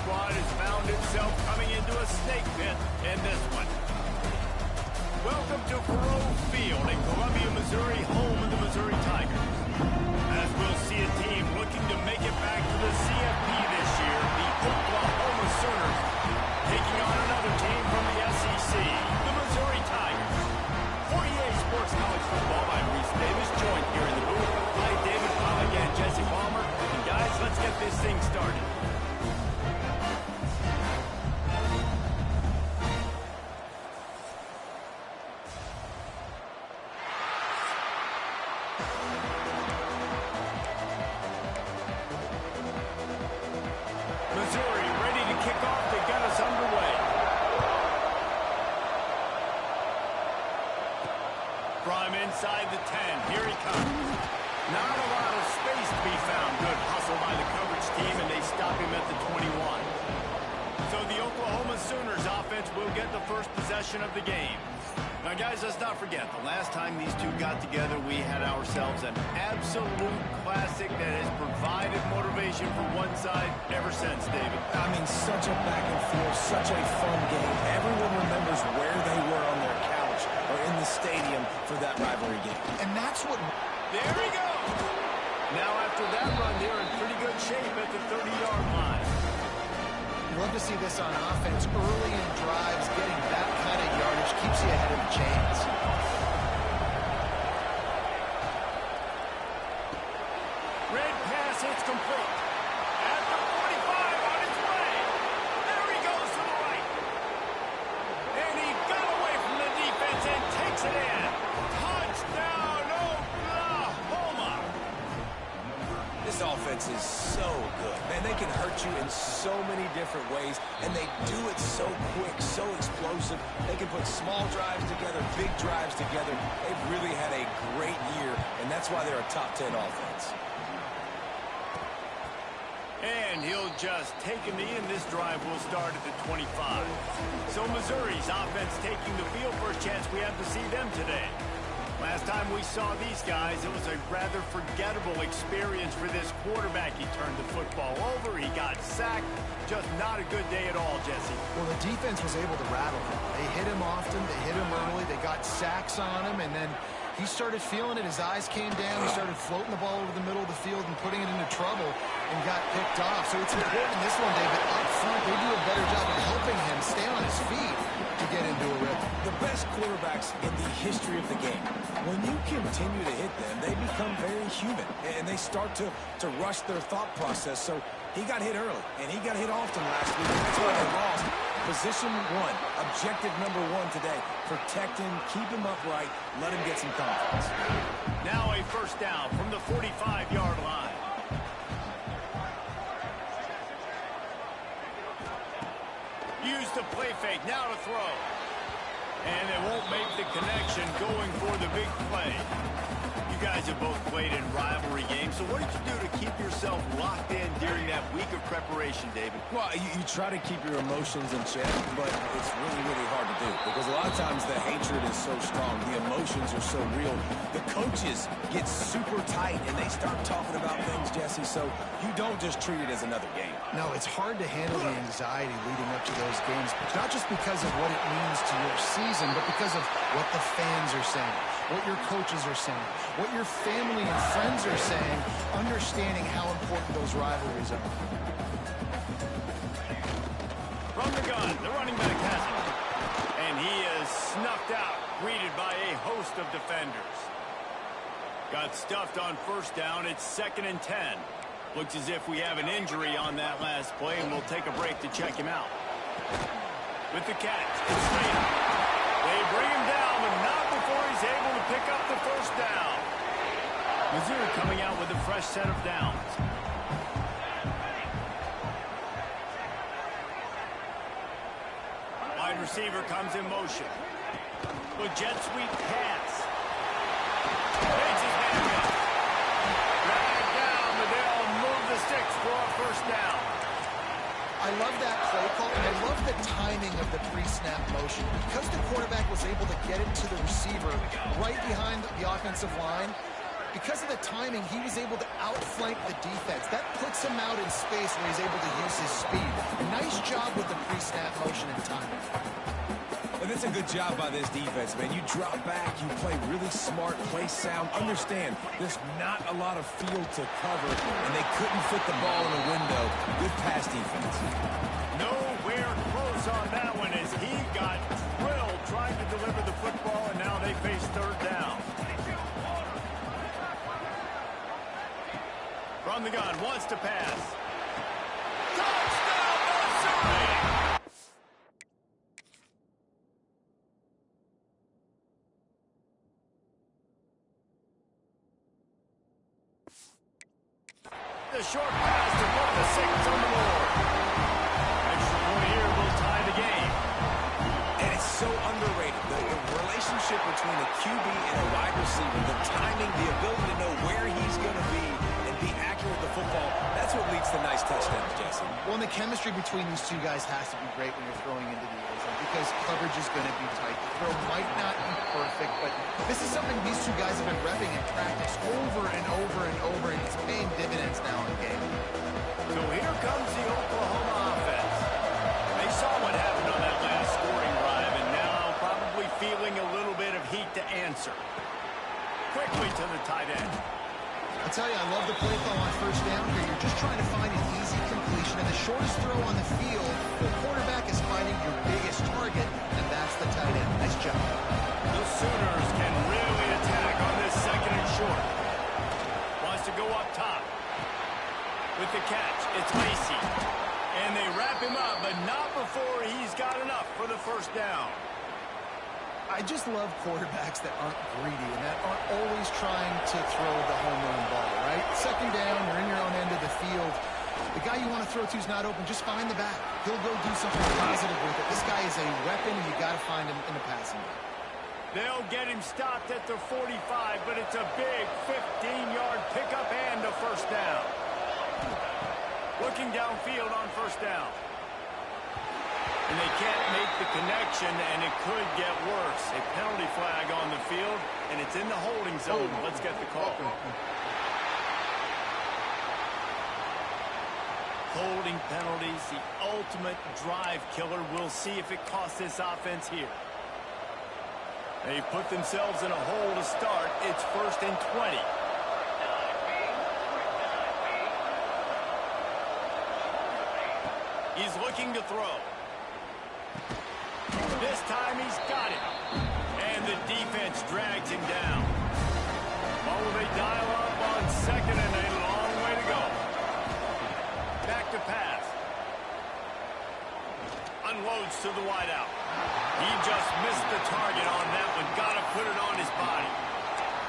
squad has found itself coming into a snake pit in this one. Welcome to Faroe Field in Columbia, Missouri, home of the Missouri Tigers. As we'll see a team looking to make it back to the CFP this year, the Oklahoma Sooners, taking on another team from the SEC, the Missouri Tigers. For EA Sports College Football, I'm Reese Davis, joined here in the booth by David Pollack and Jesse Palmer. And guys, let's get this thing started. Missouri ready to kick off to get us underway. From inside the 10, here he comes. Not a lot of space to be found. Good hustle by the coverage team, and they stop him at the 21. So the Oklahoma Sooners offense will get the first possession of the game. Now, guys, let's not forget, the last time these two got together, we had ourselves an absolute classic that has provided motivation for one side ever since, David. I mean, such a back and forth, such a fun game. Everyone remembers where they were on their couch or in the stadium for that rivalry game. And that's what... There we go! Now, after that run, they're in pretty good shape at the 30-yard line. Love to see this on offense early in drives. Getting that kind of yardage keeps you ahead of the chains. Red pass hits complete. At the 45 on its way. There he goes to the right. And he got away from the defense and takes it in. Touchdown, Oklahoma! This offense is so good. Man, they can hurt you in so many different ways, and they do it so quick, so explosive. They can put small drives together, big drives together. They've really had a great year, and that's why they're a top 10 offense. And he'll just take a knee, and this drive will start at the 25. So Missouri's offense taking the field. First chance we have to see them today. Last time we saw these guys, it was a rather forgettable experience for this quarterback. He turned the football over, he got sacked. Just not a good day at all, Jesse. Well, the defense was able to rattle him. They hit him often, they hit him early, they got sacks on him, and then he started feeling it. His eyes came down, he started floating the ball over the middle of the field and putting it into trouble and got picked off. So it's important in this one, David, up front, they do a better job of helping him stay on his feet to get into a rhythm. The best quarterbacks in the history of the game, when you continue to hit them, they become very human, and they start to rush their thought process. So he got hit early, and he got hit often last week, and that's why they lost. Position one, objective number one today, protect him, keep him upright, let him get some confidence. Now a first down from the 45-yard line. Use the play fake, now to throw. And they won't make the connection going for the big play. You guys have both played in rivalry games, so what did you do to keep yourself locked in during that week of preparation, David? Well, you try to keep your emotions in check, but it's really, really hard to do because a lot of times the hatred is so strong, the emotions are so real. The coaches get super tight and they start talking about things, Jesse, so you don't just treat it as another game. No, it's hard to handle the anxiety leading up to those games, not just because of what it means to your season, but because of what the fans are saying, what your coaches are saying, what your family and friends are saying, understanding how important those rivalries are. From the gun, the running back has it. And he is snuffed out, greeted by a host of defenders. Got stuffed on first down. It's 2nd and 10. Looks as if we have an injury on that last play, and we'll take a break to check him out. With the catch, it's Slater. They bring him down, but not before he's able to pick up the first down. Missouri coming out with a fresh set of downs. Wide receiver comes in motion. With jet sweep pass. Takes his man up. Dragged down, but they'll move the sticks for a first down. I love that play call, and I love the timing of the pre-snap motion. Because the quarterback was able to get it to the receiver right behind the offensive line, because of the timing, he was able to outflank the defense. That puts him out in space where he's able to use his speed. Nice job with the pre-snap motion and timing. And it's a good job by this defense, man. You drop back, you play really smart, play sound. Understand, there's not a lot of field to cover, and they couldn't fit the ball in the window. Good pass defense. Nowhere close on that one as he got drilled trying to deliver the football, and now they face third down. From the gun, wants to pass. Touchdown, Missouri! The short pass to put the 6 on the board. Extra point here will tie the game. And it's so underrated. The relationship between a QB and a wide receiver, the timing, the ability to know where he's going to be and be accurate with the football, that's what leads to nice touchdowns, Jesse. Well, and the chemistry between these two guys has to be great when you're throwing into the end zone because coverage is going to be tight. The throw might not be perfect, but this is something these two guys have been repping in practice over and over and over, and it's paying dividends now in game. So here comes the Oklahoma offense. They saw what happened on that last scoring drive, and now probably feeling a little bit of heat to answer. Quickly to the tight end. I'll tell you, I love the play call on first down here. You're just trying to find an easy completion, and the shortest throw on the field, the quarterback is finding your biggest target, and that's the tight end. Nice job. The Sooners can really attack on this second and short. Wants to go up top. With the catch, it's Lacey. And they wrap him up, but not before he's got enough for the first down. I just love quarterbacks that aren't greedy and that aren't always trying to throw the home run ball, right? Second down, you're in your own end of the field. The guy you want to throw to is not open. Just find the back. He'll go do something positive with it. This guy is a weapon, and you got to find him in the passing game. They'll get him stopped at the 45, but it's a big 15-yard pickup and a first down. Looking downfield on first down. And they can't make the connection, and it could get worse. A penalty flag on the field, and it's in the holding zone. Let's get the call. Holding penalties, the ultimate drive killer. We'll see if it costs this offense here. They've put themselves in a hole to start. It's 1st and 20. He's looking to throw. This time he's got it. And the defense drags him down. Oh, they dial up on second and a long way to go. Back to pass. Unloads to the wideout. He just missed the target on that one. Got to put it on his body.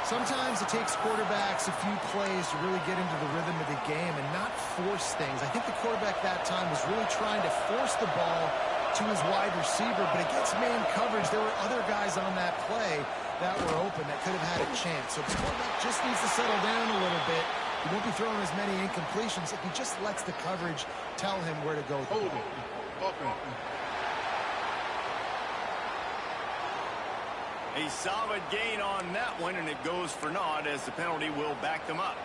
Sometimes it takes quarterbacks a few plays to really get into the rhythm of the game and not force things. I think the quarterback that time was really trying to force the ball to his wide receiver, but against man coverage, there were other guys on that play that were open that could have had a chance. So the quarterback just needs to settle down a little bit. He won't be throwing as many incompletions if he just lets the coverage tell him where to go. A solid gain on that one, and it goes for naught as the penalty will back them up.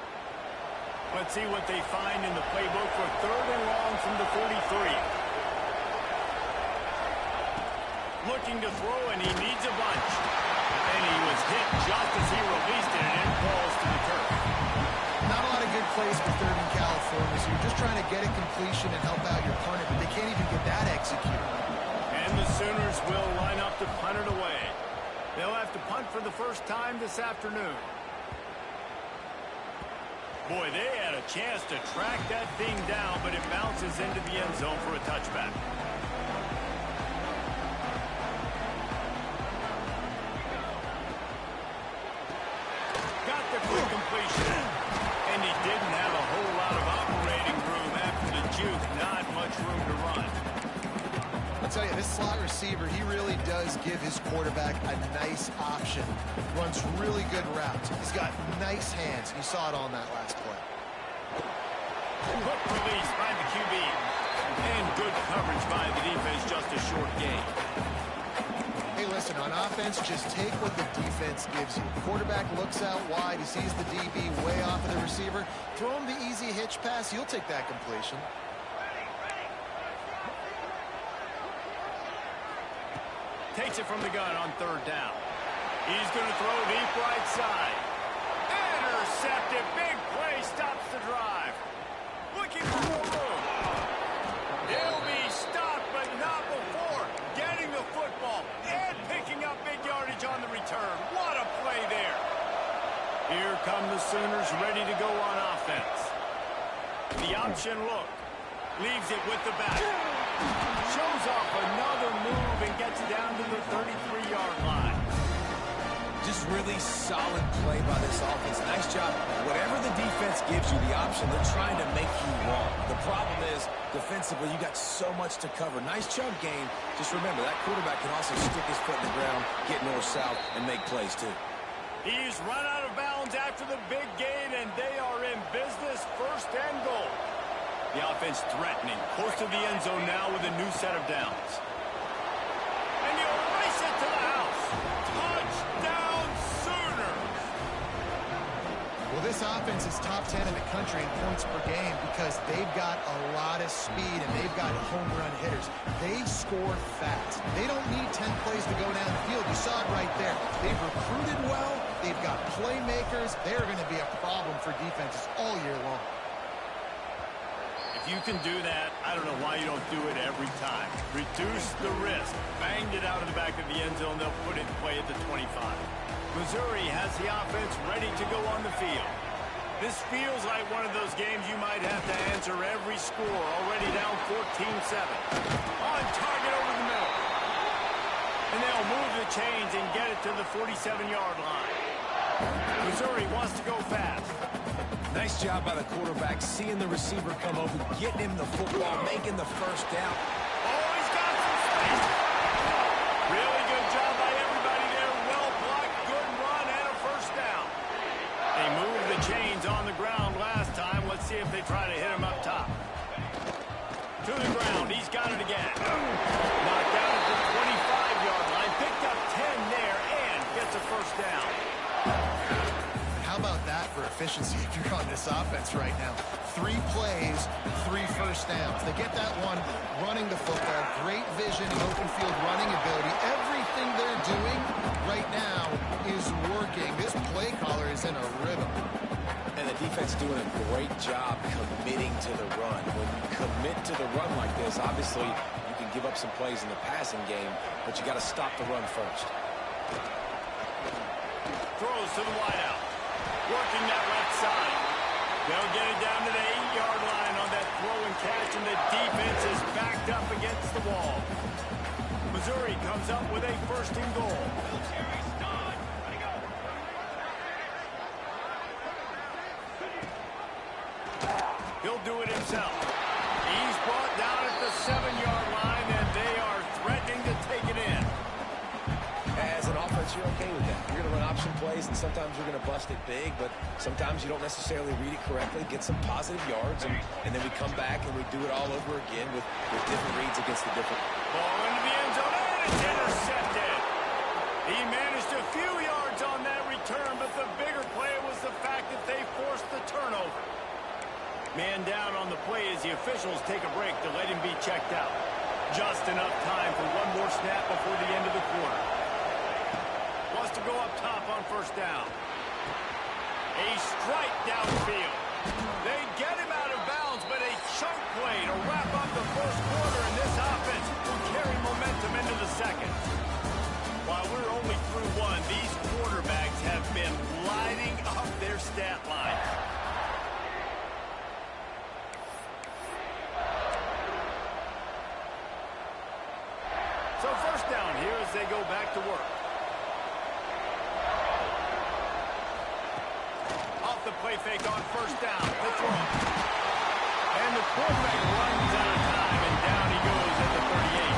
Let's see what they find in the playbook for 3rd and long from the 43. Looking to throw, and he needs a bunch. And he was hit just as he released it, and it falls to the turf. Not a lot of good plays for 3rd in California, so you're just trying to get a completion and help out your opponent, but they can't even get that executed. And the Sooners will line up to punt it away. They'll have to punt for the first time this afternoon. Boy, they had a chance to track that thing down, but it bounces into the end zone for a touchback. Got the quick completion. And he didn't have a whole lot of operating room after the juke. Not much room to run. I'll tell you, this slot receiver, he really does give his quarterback a nice option. Runs really good routes. He's got nice hands. You saw it on that last play. Quick release by the QB. And good coverage by the defense, just a short gain. Hey, listen, on offense, just take what the defense gives you. Quarterback looks out wide. He sees the DB way off of the receiver. Throw him the easy hitch pass. You'll take that completion. Takes it from the gun on third down. He's going to throw deep right side. Intercepted. Big play stops the drive. Looking for more room. He'll be stopped, but not before getting the football and picking up big yardage on the return. What a play there. Here come the Sooners ready to go on offense. The option look. Leaves it with the back. Shows off another move and gets it down to the 33-yard line. Just really solid play by this offense. Nice job. Whatever the defense gives you, the option, they're trying to make you wrong. The problem is, defensively, you got so much to cover. Nice chunk game. Just remember, that quarterback can also stick his foot in the ground, get north-south, and make plays, too. He's run out of bounds after the big gain, and they are in business, first and goal. The offense threatening, close to the end zone now with a new set of downs. And you race it to the house. Touchdown, Sooners! Well, this offense is top 10 in the country in points per game because they've got a lot of speed and they've got home run hitters. They score fast. They don't need 10 plays to go down the field. You saw it right there. They've recruited well. They've got playmakers. They're going to be a problem for defenses all year long. If you can do that, I don't know why you don't do it every time. Reduce the risk. Banged it out of the back of the end zone. They'll put it in play at the 25. Missouri has the offense ready to go on the field. This feels like one of those games you might have to answer every score. Already down 14-7. On target over the middle. And they'll move the chains and get it to the 47-yard line. Missouri wants to go fast. Nice job by the quarterback, seeing the receiver come open, getting him the football, making the first down. Oh, he's got some space. Really good job by everybody there. Well blocked, good run, and a first down. They moved the chains on the ground last time. Let's see if they try to hit him up top. To the ground. He's got it again. Knocked down at the 25-yard line. Picked up 10 there and gets a first down. How about that for efficiency if you're on this offense right now? 3 plays, 3 first downs. They get that one running the football. Great vision and open field running ability. Everything they're doing right now is working. This play caller is in a rhythm. And the defense doing a great job committing to the run. When you commit to the run like this, obviously you can give up some plays in the passing game, but you got to stop the run first. Throws to the wideout. Working that left side. They'll get it down to the 8-yard line on that throw and catch, and the defense is backed up against the wall. Missouri comes up with a first and goal. He'll do it himself. He's brought down at the 7-yard line, and they are threatening to take it in. As an offense, you're okay with that. You're going to run option plays, and sometimes you're going to bust it big, but sometimes you don't necessarily read it correctly, get some positive yards, and then we come back and we do it all over again with different reads against the different. Ball into the end zone, and it's intercepted. He managed a few yards on that return, but the bigger play was the fact that they forced the turnover. Man down on the play as the officials take a break to let him be checked out. Just enough time for one more snap before the end of the quarter. Wants to go up top on first down. A strike downfield. They get him out of bounds, but a chunk play to wrap up the first quarter, and this offense will carry momentum into the second. While we're only through one, these quarterbacks have been lighting up their stat lines. So first down here as they go back to work. Off the play fake on first down. The throw. And the quarterback runs out of time, and down he goes at the 38.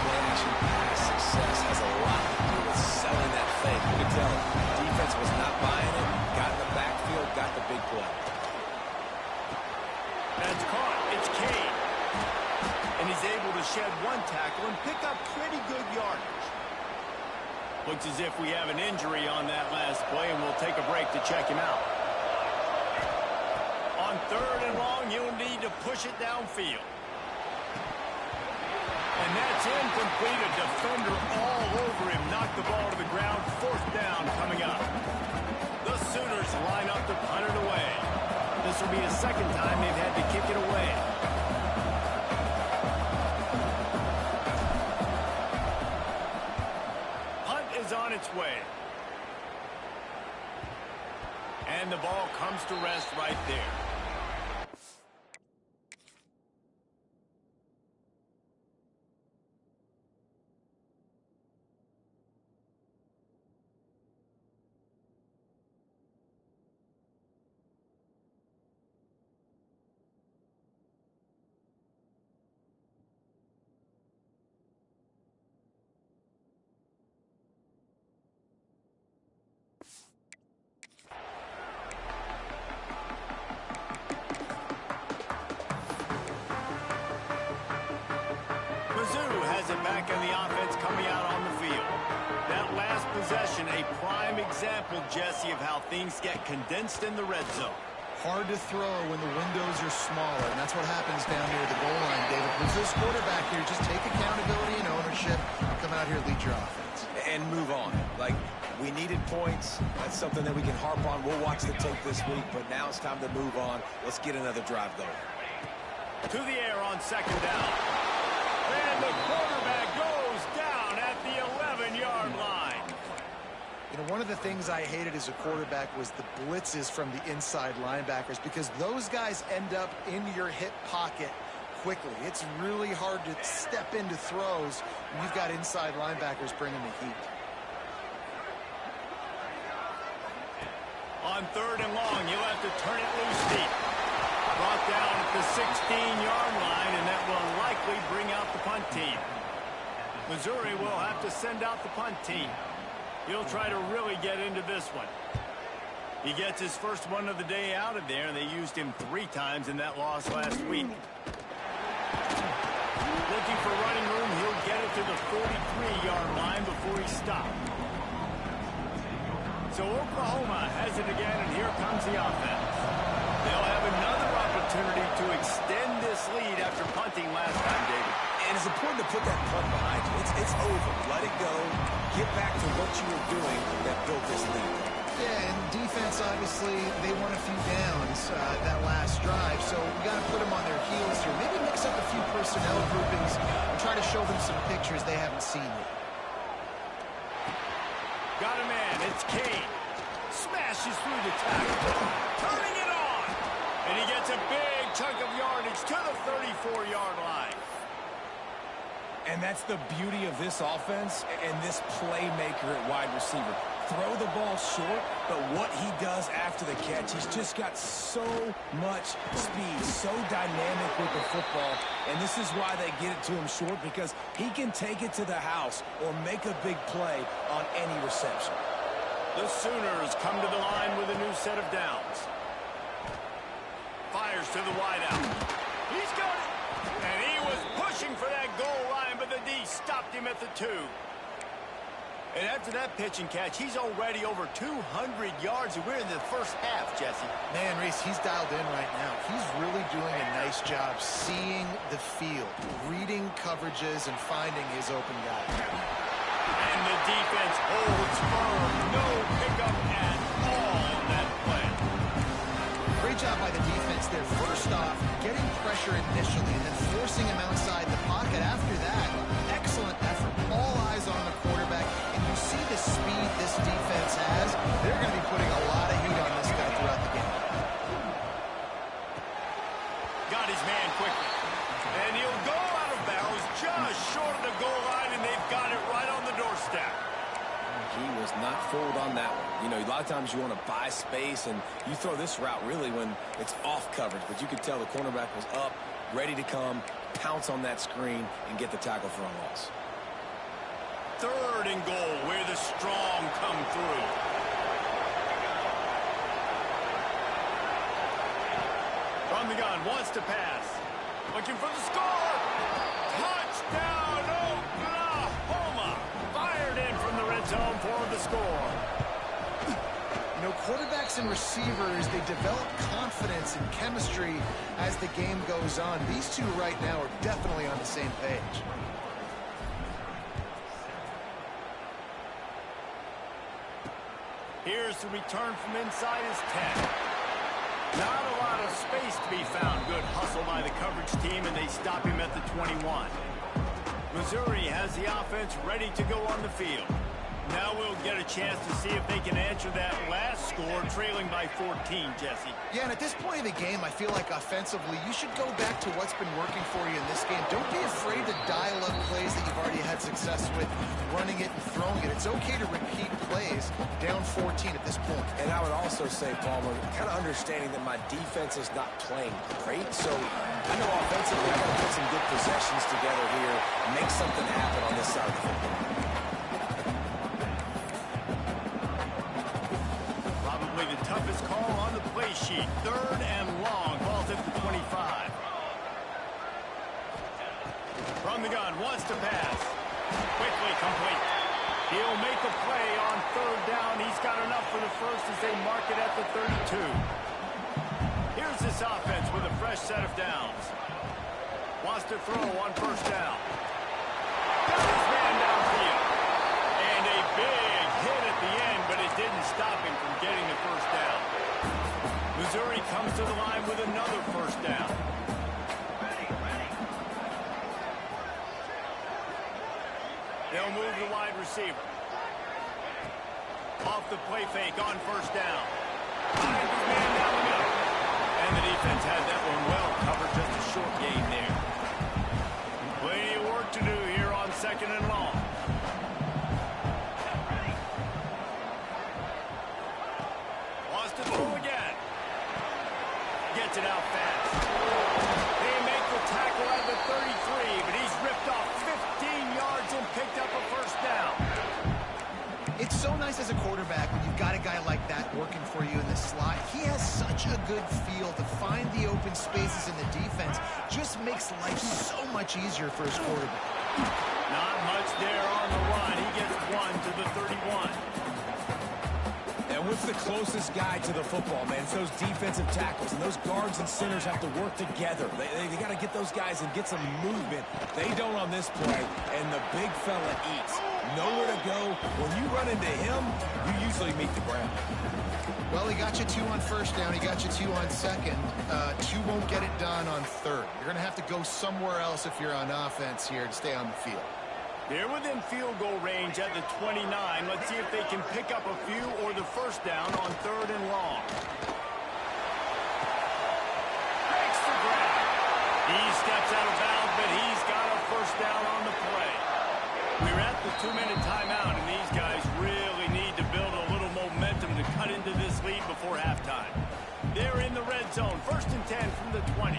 Play action pass success has a lot to do with selling that fake. You can tell defense was not buying it, got in the backfield, got the big play. That's caught. It's Cade. And he's able to shed one tackle and pick up pretty good yardage. Looks as if we have an injury on that last play, and we'll take a break to check him out. On 3rd and long, he'll need to push it downfield. And that's incomplete. A defender all over him. Knocked the ball to the ground. 4th down coming up. The Sooners line up to punt it away. This will be the 2nd time they've had to kick it away. Punt is on its way. And the ball comes to rest right there. Has it back in the offense coming out on the field. That last possession, a prime example, Jesse, of how things get condensed in the red zone. Hard to throw when the windows are smaller, and that's what happens down near the goal line, David. Who's this quarterback here? Just take accountability and ownership and come out here and lead your offense. And move on. Like, we needed points. That's something that we can harp on. We'll watch the tape this week, but now it's time to move on. Let's get another drive going. To the air on 2nd down. And the quarterback goes down at the 11-yard line. You know, one of the things I hated as a quarterback was the blitzes from the inside linebackers, because those guys end up in your hip pocket quickly. It's really hard to step into throws when you've got inside linebackers bringing the heat. On 3rd and long, you'll have to turn it loose deep. Brought down at the 16-yard line, and that will likely bring out the punt team. Missouri will have to send out the punt team. He'll try to really get into this one. He gets his first one of the day out of there, and they used him 3 times in that loss last week. Looking for running room, he'll get it to the 43-yard line before he stopped. So Oklahoma has it again, and here comes the offense. They'll have another opportunity to extend this lead after punting last time, David. And it's important to put that punt behind you. It's over. Let it go. Get back to what you were doing that built this lead. Yeah, and defense, obviously, they won a few downs that last drive, so we got to put them on their heels here. Maybe mix up a few personnel groupings and try to show them some pictures they haven't seen yet. Got a man. It's Kane. Smashes through the tackle. Turning it on. And he gets a big chunk of yardage to the 34-yard line. And that's the beauty of this offense and this playmaker at wide receiver. Throw the ball short, but what he does after the catch, he's just got so much speed, so dynamic with the football. And this is why they get it to him short, because he can take it to the house or make a big play on any reception. The Sooners come to the line with a new set of downs. Fires to the wideout. He's got it. And he was pushing for that goal line, but the D stopped him at the 2. And after that pitch and catch, he's already over 200 yards, and we're in the first half, Jesse. Man, Reese, he's dialed in right now. He's really doing a nice job seeing the field, reading coverages, and finding his open guy. And the defense holds firm. No pickup at all on that play. Great job by the defense there. First off, getting pressure initially and then forcing him outside the pocket. After that, excellent effort. All eyes on the quarterback. And you see the speed this defense has. They're going to be putting a lot of heat on this guy throughout the game. Got his man quickly. And he'll go out of bounds just short of the goal line, and they've got it right on the doorstep. He was not fooled on that one. You know, a lot of times you want to buy space, and you throw this route really when it's off coverage. But you could tell the cornerback was up, ready to come, pounce on that screen, and get the tackle for a loss. 3rd and goal, where the strong come through. From the gun, wants to pass. Looking for the score. Touchdown, Oklahoma. Fired in from the red zone for the score. You know, quarterbacks and receivers, they develop confidence and chemistry as the game goes on. These two right now are definitely on the same page. Here's the return from inside his 10. Not a lot of space to be found. Good hustle by the coverage team, and they stop him at the 21. Missouri has the offense ready to go on the field. Now we'll get a chance to see if they can answer that last score, trailing by 14, Jesse. Yeah, and at this point of the game, I feel like offensively, you should go back to what's been working for you in this game. Don't be afraid to dial up plays that you've already had success with, running it and throwing it. It's okay to repeat plays down 14 at this point. And I would also say, Palmer, kind of understanding that my defense is not playing great, so I know offensively I got to put some good possessions together here, make something happen on this side of the football. Toughest call on the play sheet. 3rd and long. Ball's at the 25. From the gun, wants to pass. Quickly complete. He'll make a play on 3rd down. He's got enough for the first as they mark it at the 32. Here's this offense with a fresh set of downs. Wants to throw on 1st down. Got his man downfield. And a big hit at the end, but it didn't stop him from getting the 1st down. Missouri comes to the line with another 1st down. They'll move the wide receiver. Off the play fake on 1st down. Finds his man down the middle. And the defense had that one well covered. Just a short gain there. Plenty of work to do here on 2nd and long. To throw again. Gets it out fast. They make the tackle at the 33, but he's ripped off 15 yards and picked up a 1st down. It's so nice as a quarterback when you've got a guy like that working for you in the slot. He has such a good feel to find the open spaces in the defense. Just makes life so much easier for his quarterback. Not much there on the run. He gets 1 to the 31. And what's the closest guy to the football, man? It's those defensive tackles, and those guards and centers have to work together. They got to get those guys and get some movement. They don't on this play, and the big fella eats. Nowhere to go. When you run into him, you usually meet the ground. Well, he got you 2 on 1st down. He got you 2 on 2nd. 2 won't get it done on 3rd. You're going to have to go somewhere else if you're on offense here to stay on the field. They're within field goal range at the 29. Let's see if they can pick up a few or the 1st down on 3rd and long. Breaks the grab. He steps out of bounds, but he's got a 1st down on the play. We're at the 2-minute timeout, and these guys really need to build a little momentum to cut into this lead before halftime. They're in the red zone. 1st and 10 from the 20.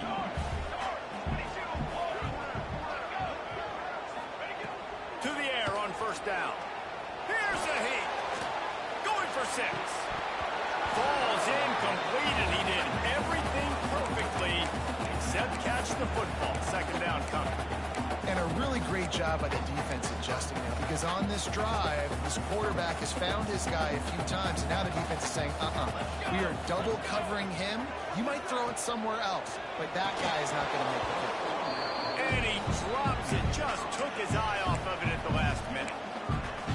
To the air on 1st down. Here's a heat. Going for 6. Falls incomplete, and he did everything perfectly except catch the football. 2nd down coming. And a really great job by the defense adjusting now, because on this drive, this quarterback has found his guy a few times, and now the defense is saying, we are double covering him. You might throw it somewhere else, but that guy is not going to make the play. And he drops it. Just took his eye off of it at the last minute.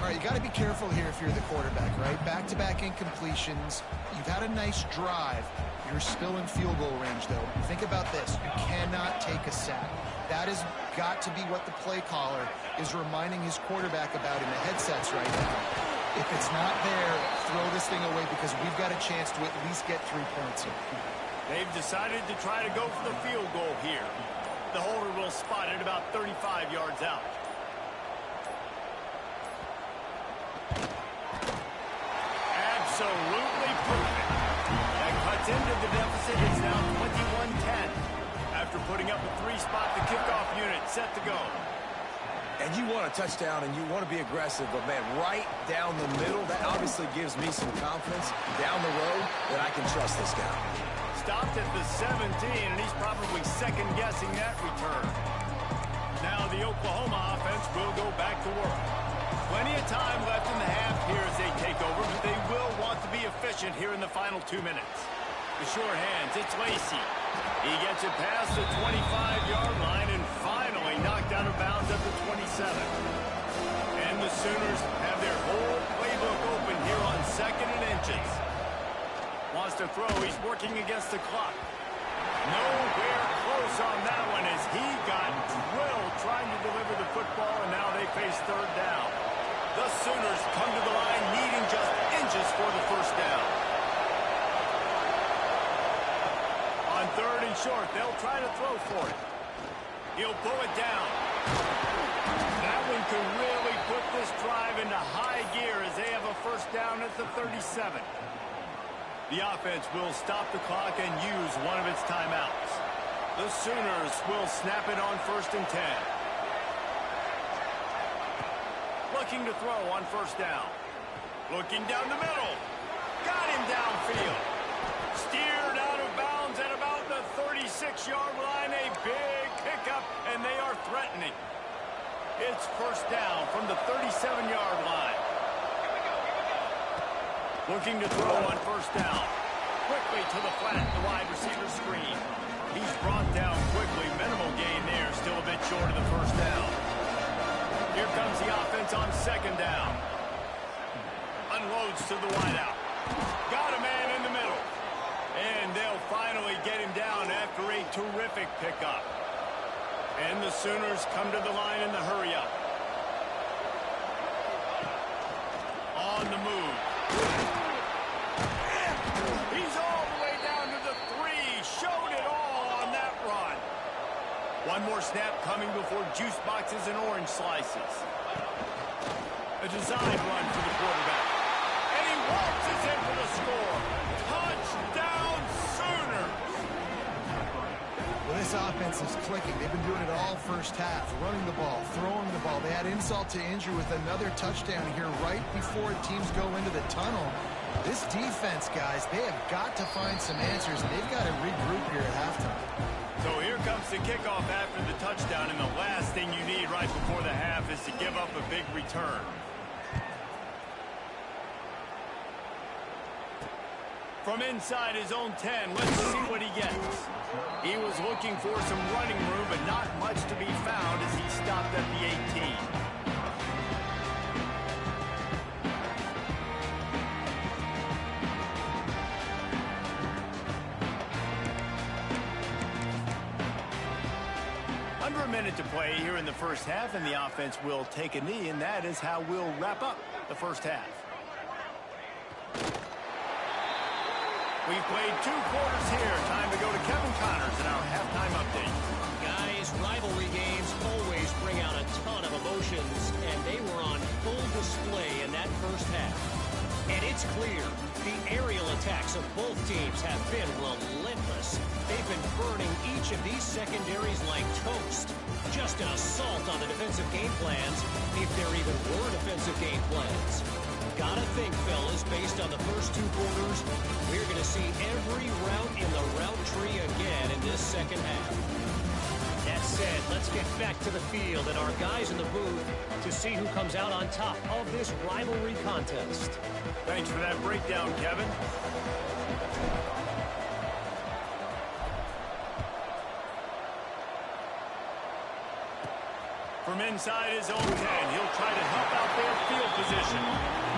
All right, you got to be careful here if you're the quarterback, right? Back-to-back incompletions. You've had a nice drive. You're still in field goal range, though. Think about this. You cannot take a sack. That has got to be what the play caller is reminding his quarterback about in the headsets right now. If it's not there, throw this thing away because we've got a chance to at least get 3 points here. They've decided to try to go for the field goal here. The holder will spot it about 35 yards out. Absolutely perfect. That cuts into the deficit. It's now 21-10. After putting up a 3-spot, the kickoff unit set to go. And you want a touchdown and you want to be aggressive, but man, right down the middle, that obviously gives me some confidence down the road that I can trust this guy. Stopped at the 17, and he's probably second-guessing that return. Now the Oklahoma offense will go back to work. Plenty of time left in the half here as they take over, but they will want to be efficient here in the final 2 minutes. The sure hands, it's Lacey. He gets it past the 25-yard line and finally knocked out of bounds at the 27. And the Sooners have their whole playbook open here on 2nd and inches. Wants to throw, he's working against the clock. Nowhere close on that one as he got drilled trying to deliver the football, and now they face 3rd down. The Sooners come to the line needing just inches for the 1st down. On 3rd and short, they'll try to throw for it. He'll pull it down. That one could really put this drive into high gear as they have a 1st down at the 37. The offense will stop the clock and use one of its timeouts. The Sooners will snap it on 1st and 10. Looking to throw on 1st down. Looking down the middle. Got him downfield. Steered out of bounds at about the 36-yard line. A big pickup, and they are threatening. It's 1st down from the 37-yard line. Looking to throw on 1st down. Quickly to the flat, the wide receiver screen. He's brought down quickly. Minimal gain there. Still a bit short of the 1st down. Here comes the offense on 2nd down. Unloads to the wideout. Got a man in the middle. And they'll finally get him down after a terrific pickup. And the Sooners come to the line in the hurry-up. On the move. He's all the way down to the 3. Showed it all on that run. One more snap coming before juice boxes and orange slices. A design run for the quarterback. And he waltzes in for the score. Touchdown, Sooners! Well, this offense is clicking. They've been doing it all 1st half. Running the ball, throwing the ball. They had insult to injury with another touchdown here right before teams go into the tunnel. This defense, guys, they have got to find some answers, and they've got to regroup here at halftime. So here comes the kickoff after the touchdown, and the last thing you need right before the half is to give up a big return. From inside his own 10, let's see what he gets. He was looking for some running room, but not much to be found as he stopped at the 18. Under a minute to play here in the 1st half, and the offense will take a knee, and that is how we'll wrap up the 1st half. We've played 2 quarters here. Time to go to Kevin Connors in our halftime update. Guys, rivalry games always bring out a ton of emotions, and they were on full display in that 1st half. And it's clear, the aerial attacks of both teams have been relentless. They've been burning each of these secondaries like toast. Just an assault on the defensive game plans, if there even were defensive game plans. Gotta think, fellas, based on the first 2 quarters, we're going to see every route in the route tree again in this 2nd half. That said, let's get back to the field and our guys in the booth to see who comes out on top of this rivalry contest. Thanks for that breakdown, Kevin. From inside his own 10, he'll try to help out their field position.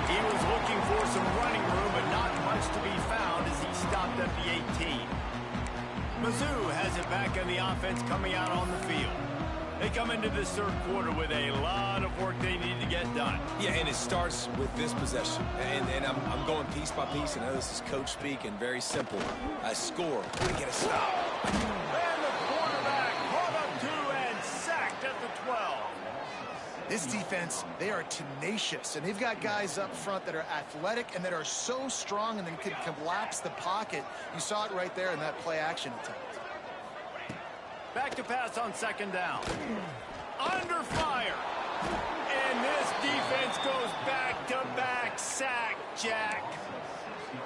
He was looking for some running room, but not much to be found as he stopped at the 18. Mizzou has it back on the offense coming out on the field. They come into this 3rd quarter with a lot of work they need to get done. Yeah, and it starts with this possession. And I'm going piece by piece, and I know this is coach speak and very simple. I score. We get a stop. And the quarterback caught up to and sacked at the 12. This defense, they are tenacious, and they've got guys up front that are athletic and that are so strong and then can collapse the pocket. You saw it right there in that play-action attempt. Back to pass on 2nd down. Under fire. And this defense goes back-to-back sack, Jack.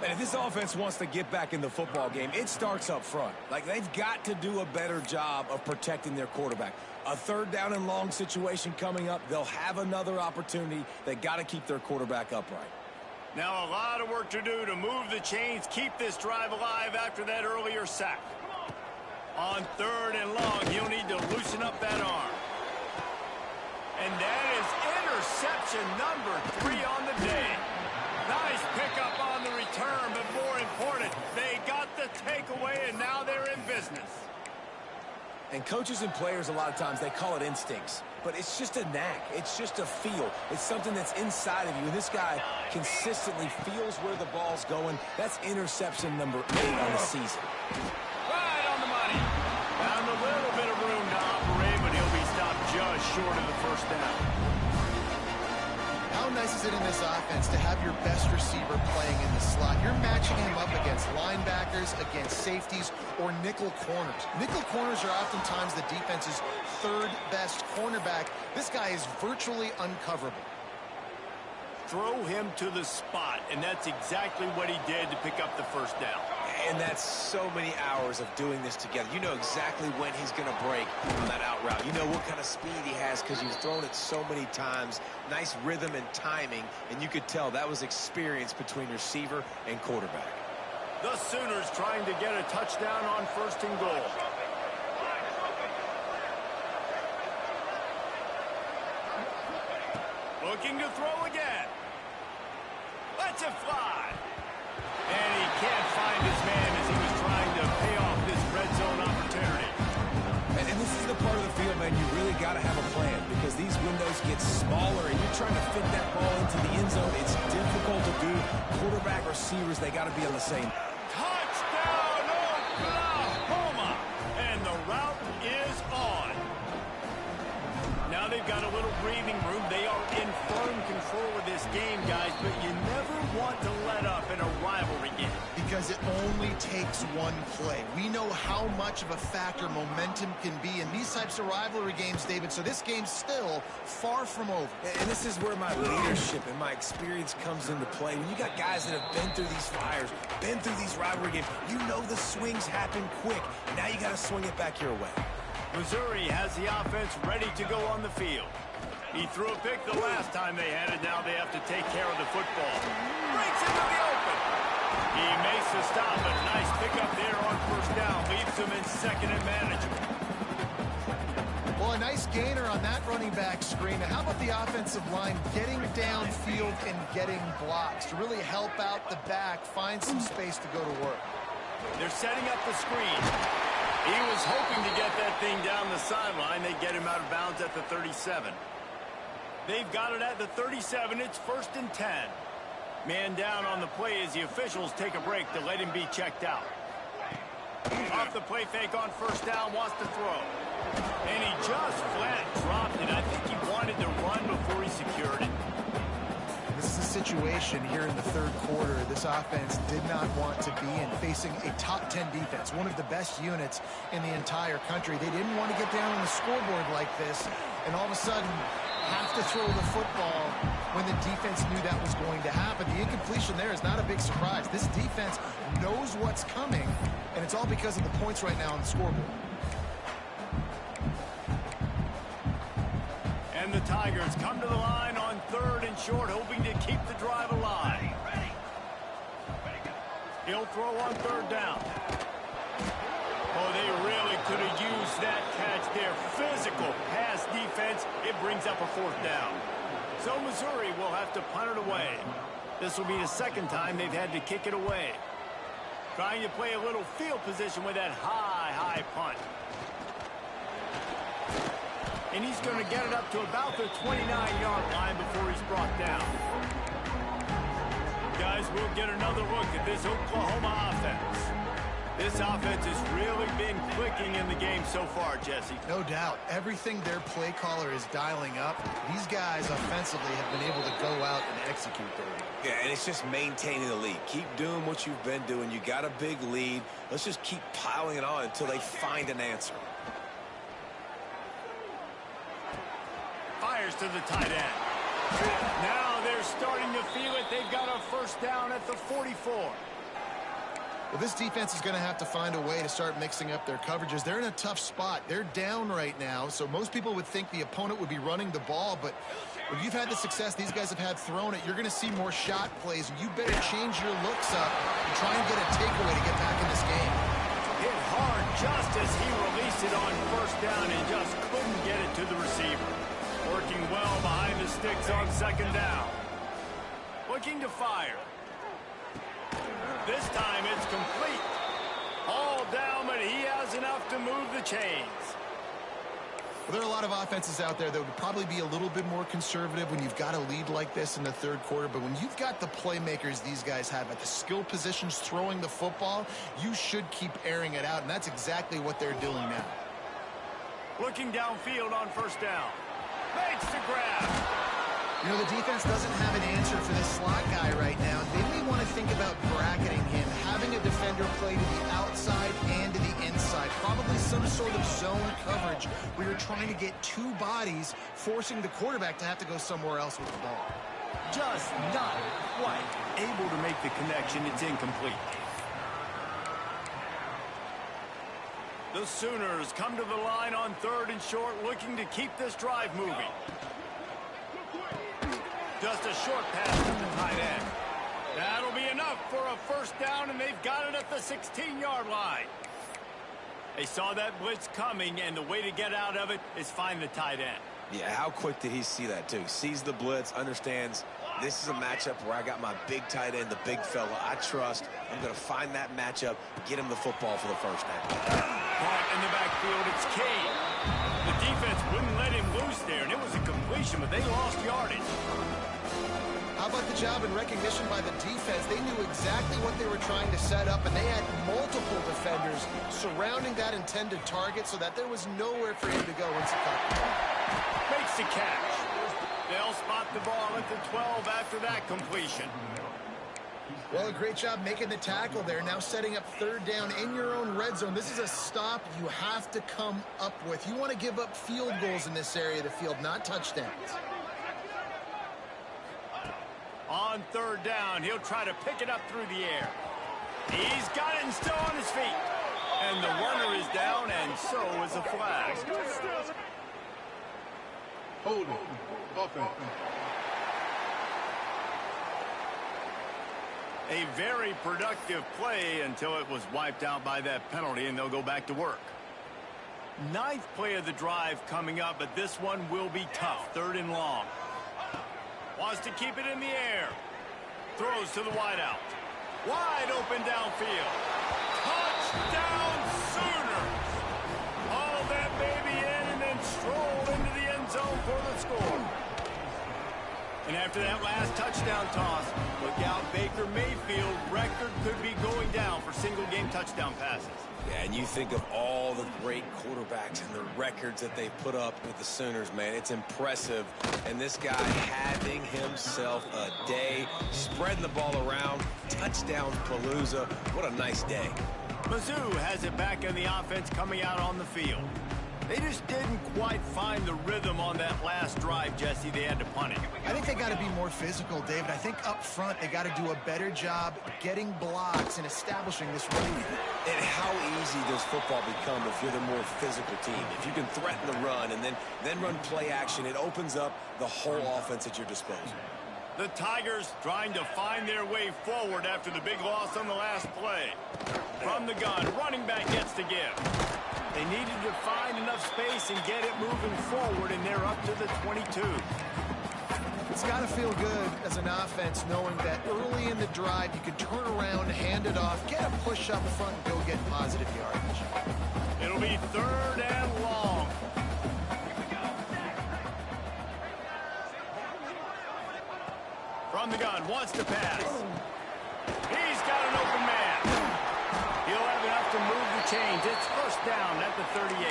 And if this offense wants to get back in the football game, it starts up front. Like, they've got to do a better job of protecting their quarterback. A third down and long situation coming up, they'll have another opportunity. They got to keep their quarterback upright. Now a lot of work to do to move the chains, keep this drive alive after that earlier sack. On third and long, he'll need to loosen up that arm. And that is interception number 3 on the day. Nice pickup on the return, but more important, they got the takeaway, and now they're in business. And coaches and players, a lot of times, they call it instincts. But it's just a knack. It's just a feel. It's something that's inside of you. And this guy consistently feels where the ball's going. That's interception number 8 on the season. Right on the money. Found a little bit of room to operate, but he'll be stopped just short of the first down. How nice is it in this offense to have your best receiver playing in the slot? You're matching him up against linebackers, against safeties, or nickel corners. Nickel corners are oftentimes the defense's third best cornerback. This guy is virtually uncoverable. Throw him to the spot, and that's exactly what he did to pick up the first down. And that's so many hours of doing this together. You know exactly when he's going to break on that out route. You know what kind of speed he has because you've thrown it so many times. Nice rhythm and timing, and you could tell that was experience between receiver and quarterback. The Sooners trying to get a touchdown on first and goal. Looking to throw again. Lets it fly. And he can't find his man as he was trying to pay off this red zone opportunity. And this is the part of the field, man, you really got to have a plan because these windows get smaller and you're trying to fit that ball into the end zone. It's difficult to do. Quarterback, receivers, they got to be on the same. Touchdown, Oklahoma! And the route is on. Now they've got a little breathing room. They are in firm control of this game, guys, but you never want to let up in a rivalry game. Because it only takes one play. We know how much of a factor momentum can be in these types of rivalry games, David, so this game's still far from over. And this is where my leadership and my experience comes into play. When you got guys that have been through these fires, been through these rivalry games, you know the swings happen quick. And now you got to swing it back your way. Missouri has the offense ready to go on the field. He threw a pick the last time they had it. Now they have to take care of the football. Breaks into the open. He makes the stop, but nice pickup there on first down. Leaves him in second and manageable. Well, a nice gainer on that running back screen. Now, how about the offensive line getting downfield and getting blocks to really help out the back, find some space to go to work? They're setting up the screen. He was hoping to get that thing down the sideline. They get him out of bounds at the 37. They've got it at the 37. It's first and 10. Man down on the play as the officials take a break to let him be checked out. Off the play fake on first down, wants to throw. And he just flat dropped it. I think he wanted to run before he secured it. This is a situation here in the third quarter this offense did not want to be in, facing a top 10 defense, one of the best units in the entire country. They didn't want to get down on the scoreboard like this and all of a sudden have to throw the football when the defense knew that was going to happen. The incompletion there is not a big surprise. This defense knows what's coming, and it's all because of the points right now on the scoreboard. And the Tigers come to the line on third and short, hoping to keep the drive alive. He'll throw on third down. Oh, they really could have used that catch there. Physical pass defense. It brings up a fourth down. So Missouri will have to punt it away. This will be the second time they've had to kick it away. Trying to play a little field position with that high punt. And he's going to get it up to about the 29-yard line before he's brought down. Guys, we'll get another look at this Oklahoma offense. This offense has really been clicking in the game so far, Jesse. No doubt. Everything their play caller is dialing up, these guys offensively have been able to go out and execute their lead. Yeah, and it's just maintaining the lead. Keep doing what you've been doing. You got a big lead. Let's just keep piling it on until they find an answer. Fires to the tight end. Now they're starting to feel it. They've got a first down at the 44. Well, this defense is going to have to find a way to start mixing up their coverages. They're in a tough spot. They're down right now, so most people would think the opponent would be running the ball, but when you've had the success these guys have had throwing it, you're going to see more shot plays, and you better change your looks up and try and get a takeaway to get back in this game. Hit hard just as he released it on first down and just couldn't get it to the receiver. Working well behind the sticks on second down. Looking to fire. This time it's complete. All down, but he has enough to move the chains. Well, there are a lot of offenses out there that would probably be a little bit more conservative when you've got a lead like this in the third quarter. But when you've got the playmakers these guys have at the skill positions throwing the football, you should keep airing it out, and that's exactly what they're doing now. Looking downfield on first down. Makes the grab. You know, the defense doesn't have an answer for this slot guy right now. They may want to think about bracketing him, having a defender play to the outside and to the inside. Probably some sort of zone coverage where you're trying to get two bodies, forcing the quarterback to have to go somewhere else with the ball. Just not quite able to make the connection. It's incomplete. The Sooners come to the line on third and short, looking to keep this drive moving. Just a short pass to the tight end. That'll be enough for a first down, and they've got it at the 16-yard line. They saw that blitz coming, and the way to get out of it is find the tight end. Yeah, how quick did he see that, too? Sees the blitz, understands this is a matchup where I got my big tight end, the big fella I trust. I'm going to find that matchup, get him the football for the first down. Caught in the backfield, it's Cade. The defense wouldn't let him loose there, and it was a completion, but they lost yardage. How about the job and recognition by the defense? They knew exactly what they were trying to set up, and they had multiple defenders surrounding that intended target so that there was nowhere for him to go once he caught the ball. Makes the catch. They'll spot the ball at the 12 after that completion. Well, a great job making the tackle there. Now setting up third down in your own red zone. This is a stop you have to come up with. You want to give up field goals in this area of the field, not touchdowns. On third down, he'll try to pick it up through the air. He's got it and still on his feet. And the runner is down, and so is a flag. Hold it. Offense. A very productive play until it was wiped out by that penalty, and they'll go back to work. Ninth play of the drive coming up, but this one will be tough. Third and long. Wants to keep it in the air. Throws to the wideout. Wide open downfield. Touchdown Sooners! Haul that baby in and then stroll into the end zone for the score. And after that last touchdown toss, look out, Baker Mayfield record could be going down for single-game touchdown passes. Yeah, and you think of all the great quarterbacks and the records that they put up with the Sooners, man. It's impressive. And this guy having himself a day, spreading the ball around, touchdown palooza. What a nice day. Mizzou has it back in the offense coming out on the field. They just didn't quite find the rhythm on that last drive, Jesse. They had to punt it. I think they got to be more physical, David. I think up front they got to do a better job getting blocks and establishing this running game. And how easy does football become if you're the more physical team? If you can threaten the run and then run play action, it opens up the whole offense at your disposal. The Tigers trying to find their way forward after the big loss on the last play. From the gun, running back gets to give. They needed to find enough space and get it moving forward, and they're up to the 22. It's got to feel good as an offense knowing that early in the drive you can turn around, hand it off, get a push up front, and go get positive yardage. It'll be third and long. From the gun, wants to pass. He's got an open man. He'll have enough to move the chains. It's first down at the 38.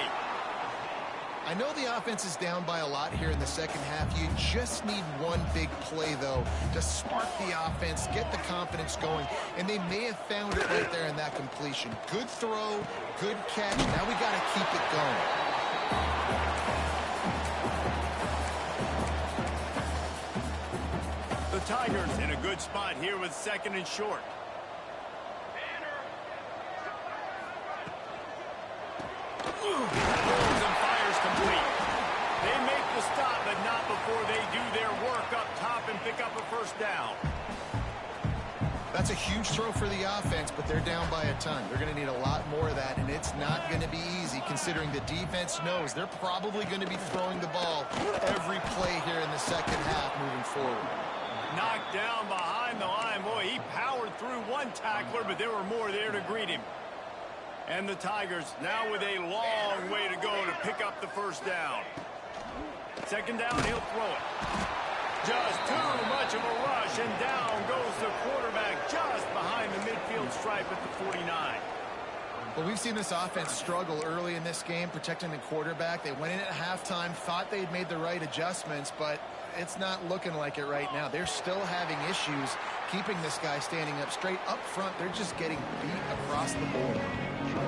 I know the offense is down by a lot here in the second half. You just need one big play, though, to spark the offense, get the confidence going, and they may have found it right there in that completion. Good throw, good catch. Now we got to keep it going. Tigers in a good spot here with 2nd and short. Throws and fires complete. They make the stop, but not before they do their work up top and pick up a 1st down. That's a huge throw for the offense, but they're down by a ton. They're going to need a lot more of that, and it's not going to be easy considering the defense knows they're probably going to be throwing the ball every play here in the 2nd half moving forward. Knocked down behind the line. Boy, he powered through one tackler, but there were more there to greet him. And the Tigers now with a long way to go to pick up the 1st down. 2nd down, he'll throw it. Just too much of a rush, and down goes the quarterback just behind the midfield stripe at the 49. Well, we've seen this offense struggle early in this game protecting the quarterback. They went in at halftime, thought they'd made the right adjustments, but it's not looking like it right now. They're still having issues keeping this guy standing up straight. Up front, they're just getting beat across the board.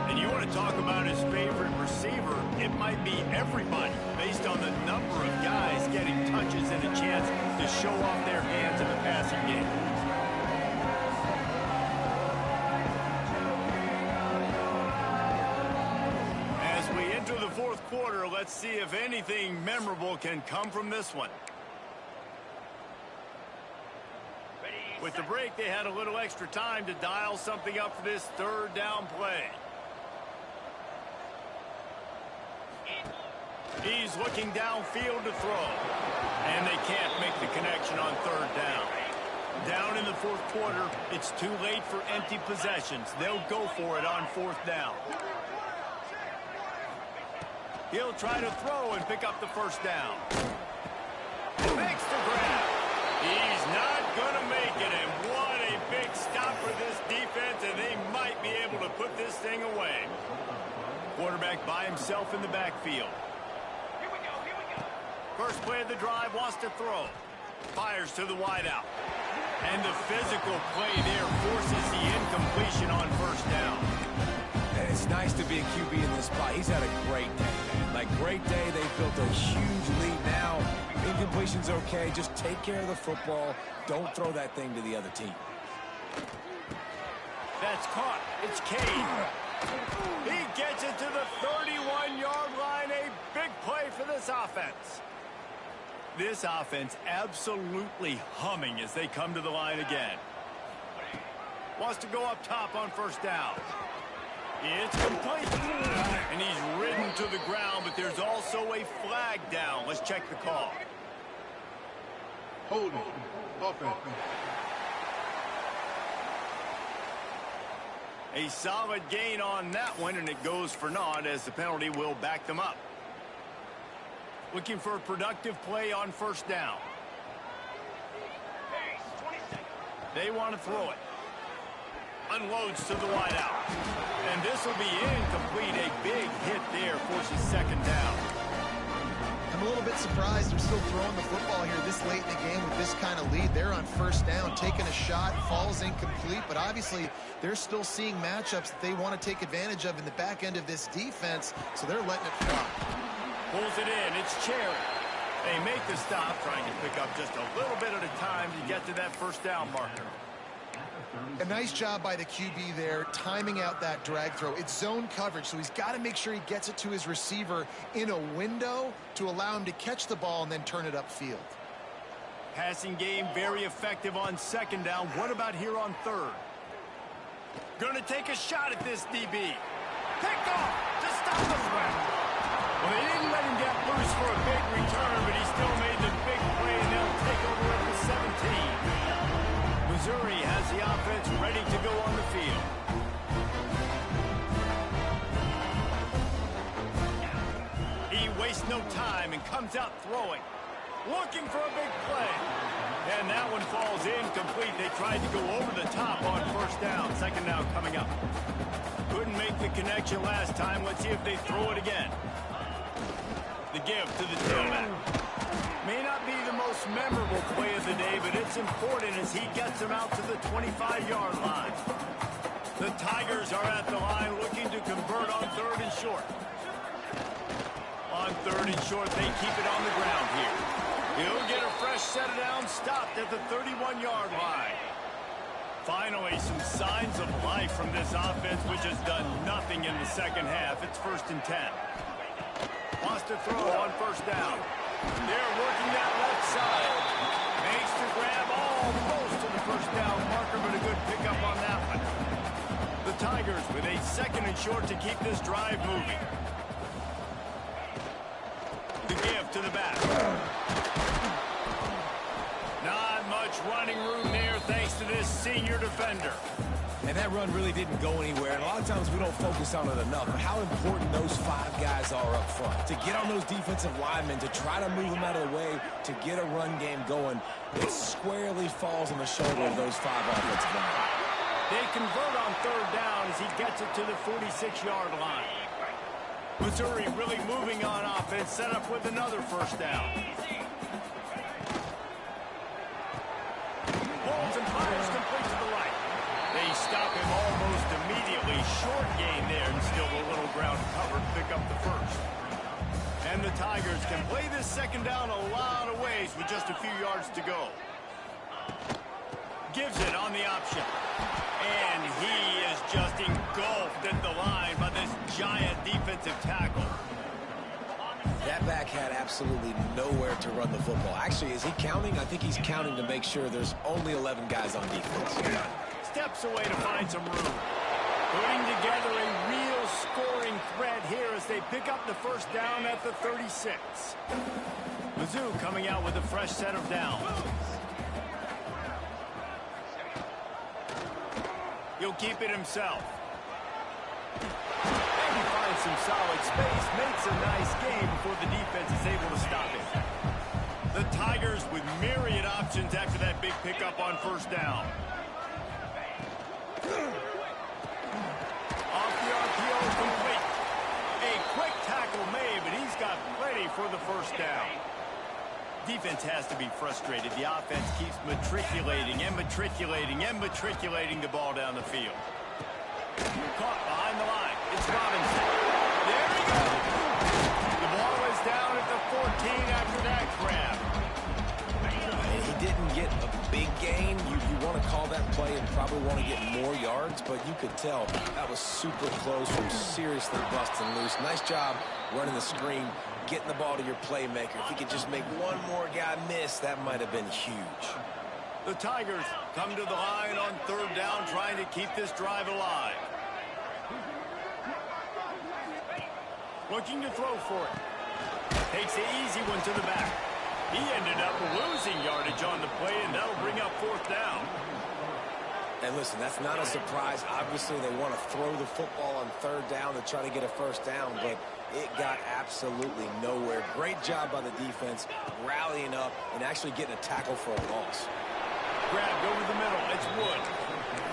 And you want to talk about his favorite receiver, it might be everybody based on the number of guys getting touches and a chance to show off their hands in the passing game. As we enter the 4th quarter, let's see if anything memorable can come from this one. With the break, they had a little extra time to dial something up for this 3rd down play. He's looking downfield to throw. And they can't make the connection on 3rd down. Down in the 4th quarter, it's too late for empty possessions. They'll go for it on 4th down. He'll try to throw and pick up the 1st down. He makes the grab. He's not going to make it, and what a big stop for this defense, and they might be able to put this thing away. Quarterback by himself in the backfield. First play of the drive, wants to throw. Fires to the wideout. And the physical play there forces the incompletion on 1st down. And it's nice to be a QB in this spot. He's had a great day, man. Like, great day. They built a huge lead now. Incompletion's okay. Just take care of the football. Don't throw that thing to the other team. That's caught. It's Cade. He gets it to the 31-yard line. A big play for this offense. This offense absolutely humming as they come to the line again. Wants to go up top on 1st down. It's complete. And he's ridden to the ground, but there's also a flag down. Let's check the call. Holding. Offense. A solid gain on that one, and it goes for naught as the penalty will back them up. Looking for a productive play on 1st down. They want to throw it. Unloads to the wideout. And this will be incomplete. A big hit there forces 2nd down. I'm a little bit surprised they're still throwing the football here this late in the game with this kind of lead. They're on 1st down, taking a shot, falls incomplete, but obviously they're still seeing matchups that they want to take advantage of in the back end of this defense, so they're letting it fly. Pulls it in. It's Cherry. They make the stop, trying to pick up just a little bit at a time to get to that 1st down marker. A nice job by the QB there, timing out that drag throw. It's zone coverage, so he's got to make sure he gets it to his receiver in a window to allow him to catch the ball and then turn it upfield. Passing game very effective on 2nd down. What about here on 3rd? Going to take a shot at this DB. Picked off to stop the threat. Well, they didn't let him get loose for a big return, but he still made the big play, and they'll take over at the 17. Missouri has the offense ready to go on the field. He wastes no time and comes out throwing. Looking for a big play. And that one falls incomplete. They tried to go over the top on 1st down. 2nd down coming up. Couldn't make the connection last time. Let's see if they throw it again. The give to the tailback. May not be the most memorable play of the day, but it's important as he gets them out to the 25-yard line. The Tigers are at the line looking to convert on 3rd and short. On 3rd and short, they keep it on the ground here. He'll get a fresh set of downs stopped at the 31-yard line. Finally, some signs of life from this offense, which has done nothing in the second half. It's 1st and 10. Wants to throw on 1st down. They're working that left side. Makes the grab almost to the 1st down marker, but a good pickup on that one. The Tigers with a 2nd and short to keep this drive moving. The give to the back. Not much running room there thanks to this senior defender. And that run really didn't go anywhere. And a lot of times we don't focus on it enough. But how important those 5 guys are up front. To get on those defensive linemen, to try to move them out of the way, to get a run game going, it squarely falls on the shoulder of those 5 offensive linemen. They convert on 3rd down as he gets it to the 46-yard line. Missouri really moving on offense, set up with another 1st down. Holds and fires complete to the right. They stop him almost immediately. Short gain there and still a little ground covered. Pick up the 1st. And the Tigers can play this 2nd down a lot of ways with just a few yards to go. Gives it on the option. And he is just engulfed at the line by this giant defensive tackle. That back had absolutely nowhere to run the football. Actually, is he counting? I think he's counting to make sure there's only 11 guys on defense. Steps away to find some room. Putting together a real scoring threat here as they pick up the 1st down at the 36. Mizzou coming out with a fresh set of downs. He'll keep it himself. And he finds some solid space, makes a nice game before the defense is able to stop it. The Tigers with myriad options after that big pickup on 1st down. Off the RPO, complete. A quick tackle made, but he's got plenty for the 1st down. Defense has to be frustrated. The offense keeps matriculating and matriculating and matriculating the ball down the field. Caught behind the line. It's Robinson. There he goes. The ball is down at the 14 after that grab. He didn't get a big gain. You want to call that play and probably want to get more yards, but you could tell that was super close from seriously busting loose. Nice job running the screen, getting the ball to your playmaker. If he could just make one more guy miss, that might have been huge. The Tigers come to the line on 3rd down, trying to keep this drive alive. Looking to throw for it. Takes the easy one to the back. He ended up losing yardage on the play, and that'll bring up 4th down. And listen, that's not a surprise. Obviously, they want to throw the football on 3rd down to try to get a 1st down, but it got absolutely nowhere. Great job by the defense, rallying up and actually getting a tackle for a loss. Grabbed over the middle. It's Wood.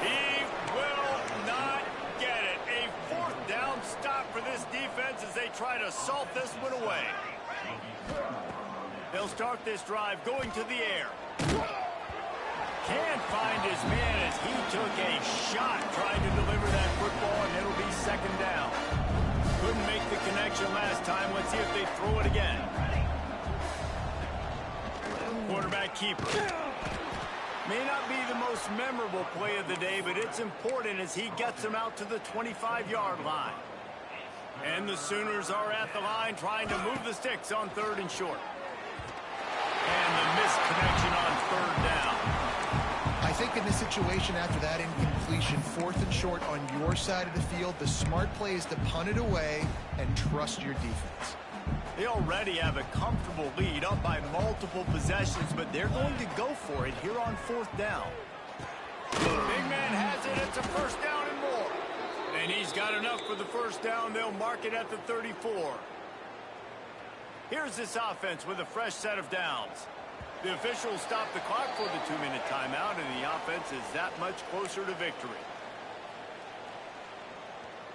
He will not get it. A 4th down stop for this defense as they try to salt this one away. They'll start this drive going to the air. Can't find his man as he took a shot trying to deliver that football, and it'll be 2nd down. Couldn't make the connection last time. Let's see if they throw it again. Quarterback keeper. May not be the most memorable play of the day, but it's important as he gets them out to the 25-yard line. And the Sooners are at the line trying to move the sticks on 3rd and short. And the missed connection on 3rd down. I think in this situation, after that incompletion, 4th and short on your side of the field, the smart play is to punt it away and trust your defense. They already have a comfortable lead up by multiple possessions, but they're going to go for it here on 4th down. Big man has it. It's a 1st down and more. And he's got enough for the 1st down. They'll mark it at the 34. Here's this offense with a fresh set of downs. The officials stop the clock for the 2-minute timeout, and the offense is that much closer to victory.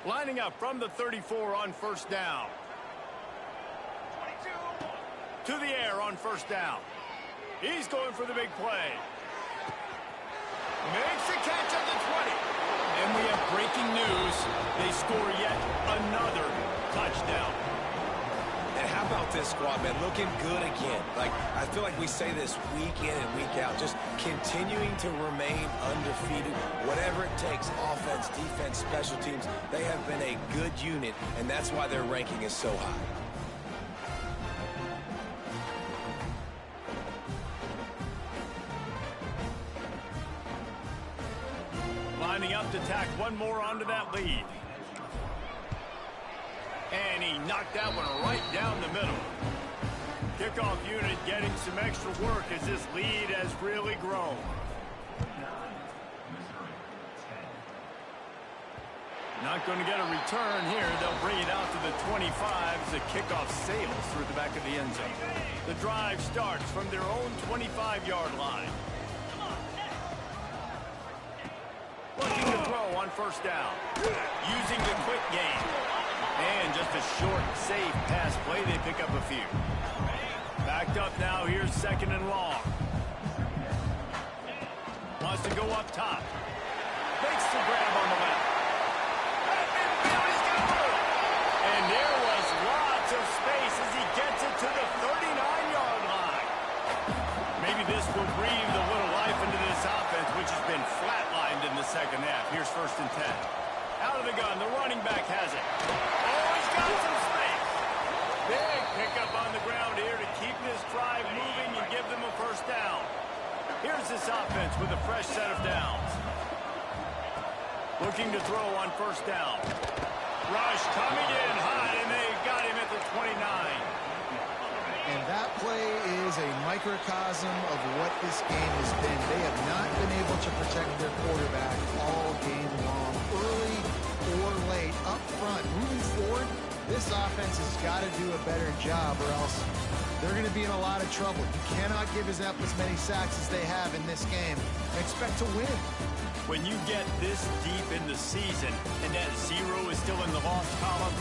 Lining up from the 34 on 1st down. To the air on 1st down. He's going for the big play. Makes the catch at the 20. And we have breaking news. They score yet another touchdown. And how about this squad, man? Looking good again. Like, I feel like we say this week in and week out, just continuing to remain undefeated. Whatever it takes, offense, defense, special teams, they have been a good unit, and that's why their ranking is so high. Lining up to tack one more onto that lead. And he knocked that one right down the middle. Kickoff unit getting some extra work as this lead has really grown. Not going to get a return here. They'll bring it out to the 25 as the kickoff sails through the back of the end zone. The drive starts from their own 25-yard line. Looking to throw on first down. Using the quick game. And just a short, safe pass play. They pick up a few. Backed up now. Here's second and long. Wants to go up top. Makes the grab on the left. And there was lots of space as he gets it to the 39-yard line. Maybe this will breathe a little life into this offense, which has been flatlined in the second half. Here's first and 10. Out of the gun, the running back has it. Oh, he's got some space. Big pickup on the ground here to keep this drive moving and give them a first down. Here's this offense with a fresh set of downs. Looking to throw on first down. Rush coming in hot, and they got him at the 29. And that play is a microcosm of what this game has been. They have not been able to protect their quarterback all game long, early or late, up front. Moving forward, this offense has got to do a better job, or else they're going to be in a lot of trouble. You cannot give us up as many sacks as they have in this game and expect to win. When you get this deep in the season and that 0 is still in the loss column,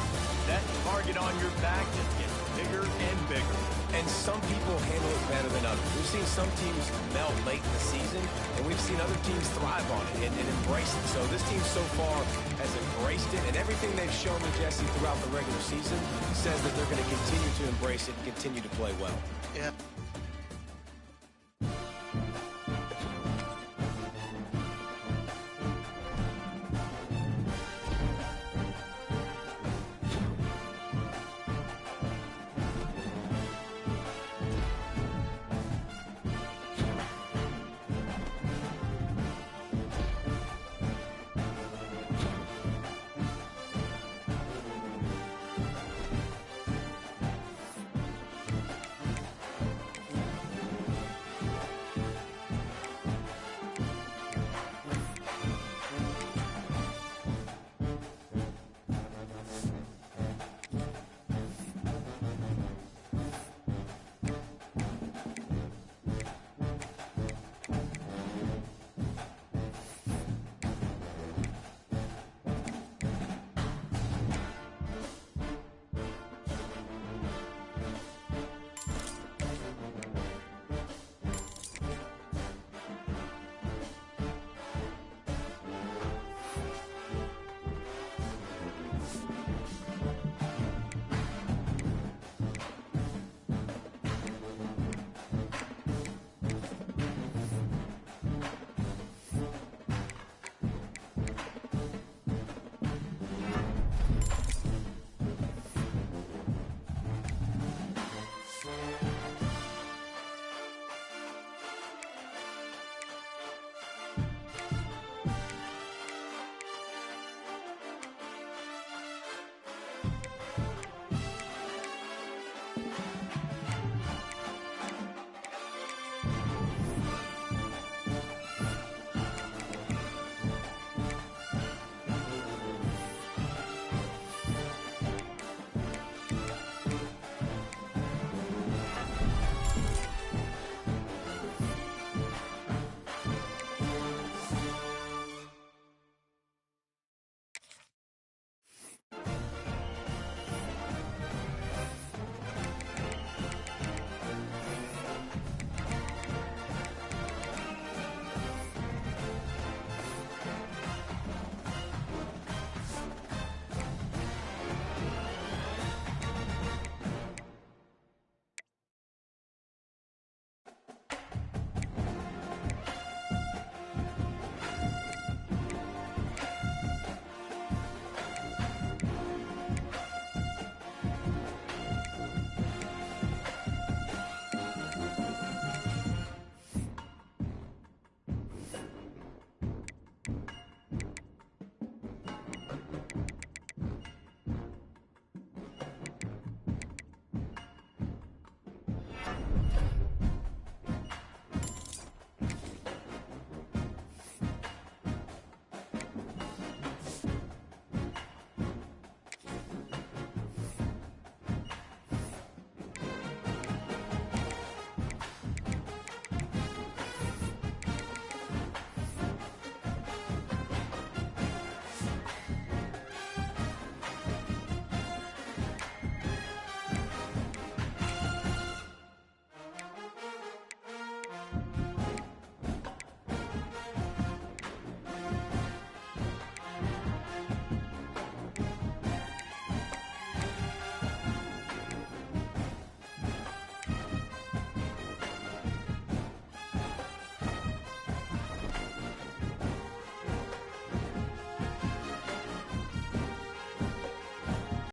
that target on your back just gets bigger and bigger. And some people handle it better than others. We've seen some teams melt late in the season, and we've seen other teams thrive on it and embrace it. So this team so far has embraced it, and everything they've shown me, Jesse, throughout the regular season says that they're going to continue to embrace it and continue to play well. Yep.